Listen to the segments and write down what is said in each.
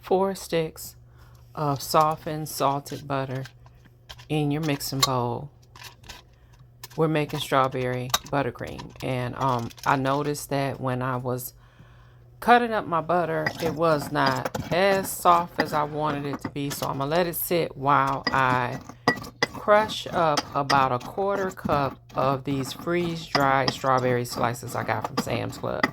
4 sticks of softened salted butter in your mixing bowl. We're making strawberry buttercream, and I noticed that when I was cutting up my butter, it was not as soft as I wanted it to be, so I'm gonna let it sit while I crush up about a quarter cup of these freeze-dried strawberry slices I got from Sam's Club.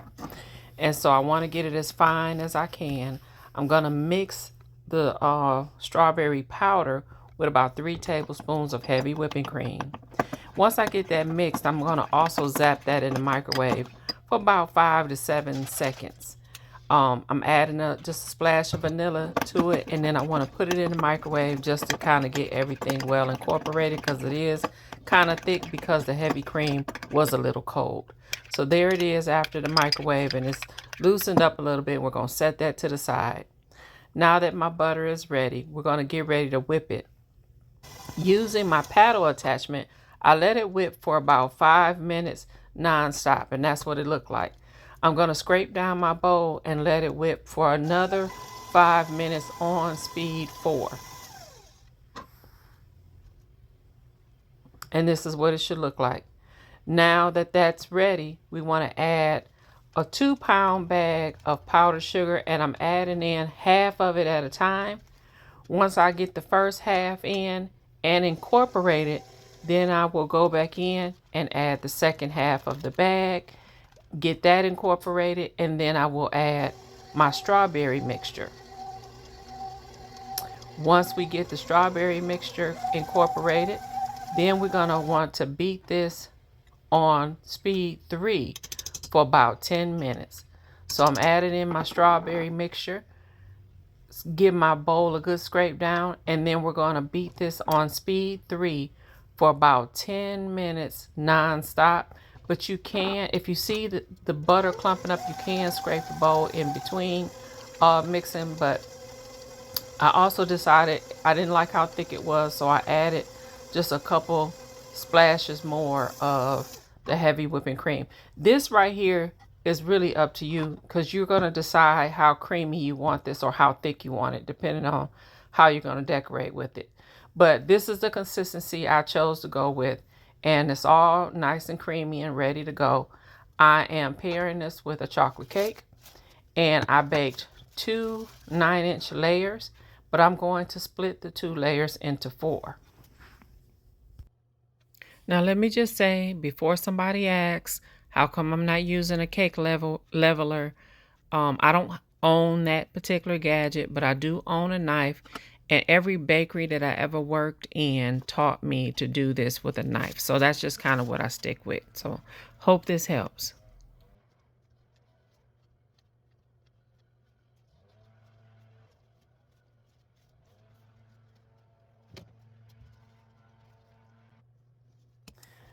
And so I want to get it as fine as I can. I'm gonna mix the strawberry powder with about 3 tablespoons of heavy whipping cream. Once I get that mixed, I'm going to also zap that in the microwave for about 5 to 7 seconds. I'm adding just a splash of vanilla to it, and then I want to put it in the microwave just to kind of get everything well incorporated, because it is kind of thick because the heavy cream was a little cold. So there it is after the microwave, and it's loosened up a little bit. We're going to set that to the side. Now that my butter is ready, we're going to get ready to whip it. Using my paddle attachment, I let it whip for about 5 minutes non-stop, and that's what it looked like. I'm going to scrape down my bowl and let it whip for another 5 minutes on speed 4. And this is what it should look like. Now that that's ready, we want to add a 2-pound bag of powdered sugar, and I'm adding in half of it at a time. Once I get the first half in and incorporate it, then I will go back in and add the second half of the bag, get that incorporated, and then I will add my strawberry mixture. Once we get the strawberry mixture incorporated, then we're going to want to beat this on speed 3 for about 10 minutes. So I'm adding in my strawberry mixture, give my bowl a good scrape down, and then we're going to beat this on speed 3 for about 10 minutes non-stop. But you can, if you see the butter clumping up, you can scrape the bowl in between mixing. But I also decided I didn't like how thick it was, so I added just a couple splashes more of the heavy whipping cream. This right here is really up to you, because you're going to decide how creamy you want this or how thick you want it, depending on how you're going to decorate with it. But this is the consistency I chose to go with, and it's all nice and creamy and ready to go. I am pairing this with a chocolate cake, and I baked 2 9-inch layers, but I'm going to split the 2 layers into 4. Now let me just say, before somebody asks, how come I'm not using a cake leveler? I don't own that particular gadget, but I do own a knife. And every bakery that I ever worked in taught me to do this with a knife. So that's just kind of what I stick with. So hope this helps.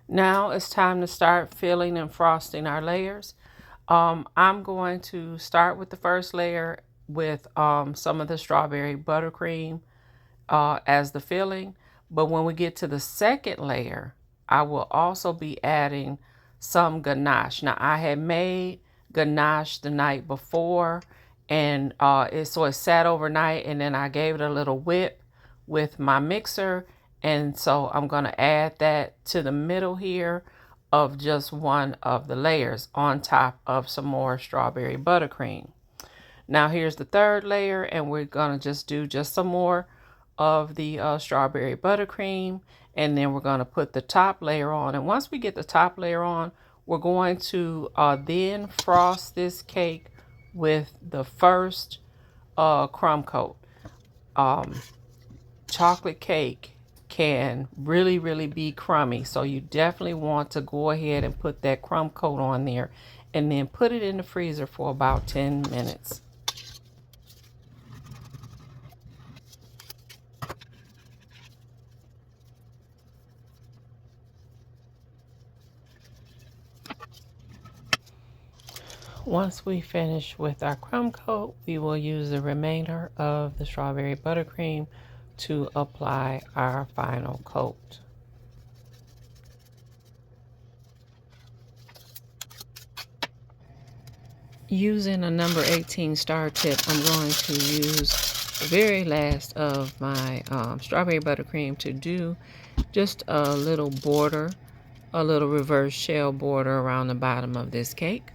Now it's time to start filling and frosting our layers. I'm going to start with the first layer with some of the strawberry buttercream as the filling. But when we get to the second layer, I will also be adding some ganache. Now I had made ganache the night before, and it sat overnight, and then I gave it a little whip with my mixer. And so I'm going to add that to the middle here of just one of the layers on top of some more strawberry buttercream. Now here's the third layer, and we're going to just do just some more of the strawberry buttercream, and then we're going to put the top layer on. And once we get the top layer on, we're going to then frost this cake with the first crumb coat. Chocolate cake can really be crummy, so you definitely want to go ahead and put that crumb coat on there, and then put it in the freezer for about 10 minutes. Once we finish with our crumb coat, we will use the remainder of the strawberry buttercream to apply our final coat. Using a number 18 star tip, I'm going to use the very last of my strawberry buttercream to do just a little border, a little reverse shell border around the bottom of this cake.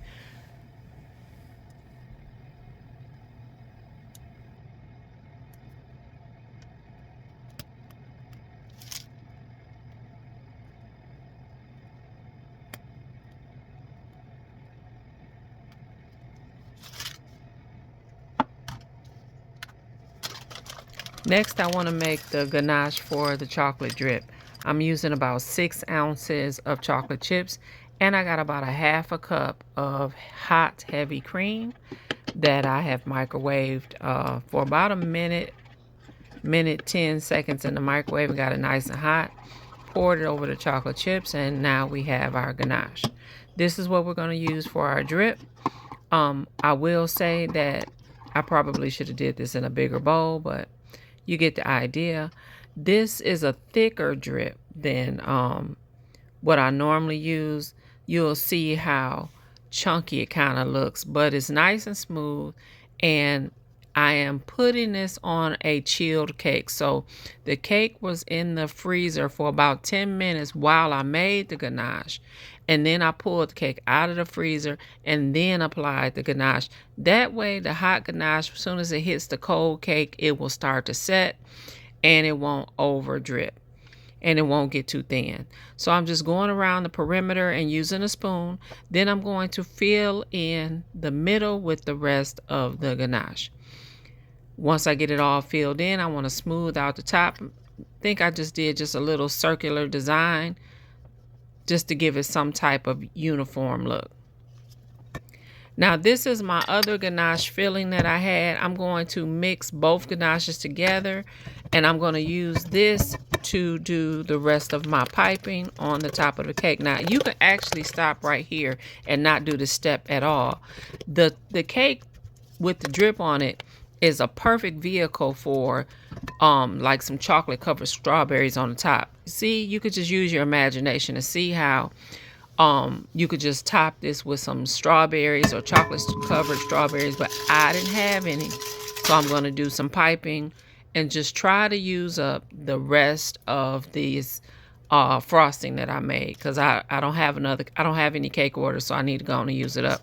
Next, I want to make the ganache for the chocolate drip. I'm using about 6 ounces of chocolate chips, and I got about a half a cup of hot, heavy cream that I have microwaved for about a minute, 10 seconds in the microwave. Got it nice and hot. Poured it over the chocolate chips, and now we have our ganache. This is what we're going to use for our drip. I will say that I probably should have did this in a bigger bowl, but you get the idea. This is a thicker drip than what I normally use. You'll see how chunky it kind of looks, but it's nice and smooth. And I am putting this on a chilled cake. So the cake was in the freezer for about 10 minutes while I made the ganache. And then I pulled the cake out of the freezer and then applied the ganache. That way, the hot ganache, as soon as it hits the cold cake, it will start to set and it won't over drip and it won't get too thin. So I'm just going around the perimeter and using a spoon. Then I'm going to fill in the middle with the rest of the ganache. Once I get it all filled in, I want to smooth out the top. I think I just did just a little circular design just to give it some type of uniform look. Now this is my other ganache filling that I had. I'm going to mix both ganaches together, and I'm going to use this to do the rest of my piping on the top of the cake. Now you can actually stop right here and not do this step at all. The cake with the drip on it is a perfect vehicle for like some chocolate covered strawberries on the top. See, you could just use your imagination to see how you could just top this with some strawberries or chocolate covered strawberries, but I didn't have any, so I'm going to do some piping and just try to use up the rest of these frosting that I made, because I don't have any cake orders, so I need to go on and use it up.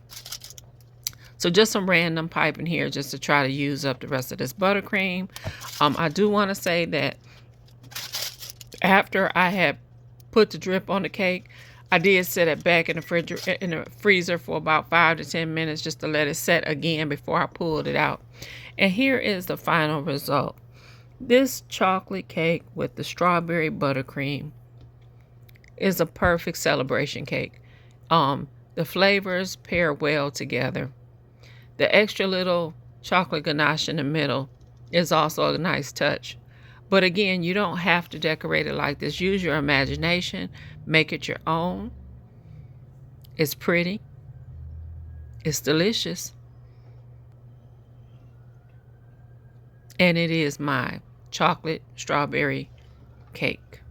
So just some random piping here just to try to use up the rest of this buttercream. I do want to say that after I had put the drip on the cake, I did set it back in the freezer for about 5 to 10 minutes just to let it set again before I pulled it out. And here is the final result. This chocolate cake with the strawberry buttercream is a perfect celebration cake. The flavors pair well together. The extra little chocolate ganache in the middle is also a nice touch. But again, you don't have to decorate it like this. Use your imagination. Make it your own. It's pretty. It's delicious. And it is my chocolate strawberry cake.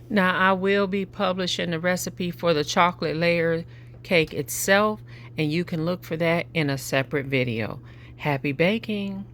Now I will be publishing the recipe for the chocolate layer cake itself, and you can look for that in a separate video. Happy baking!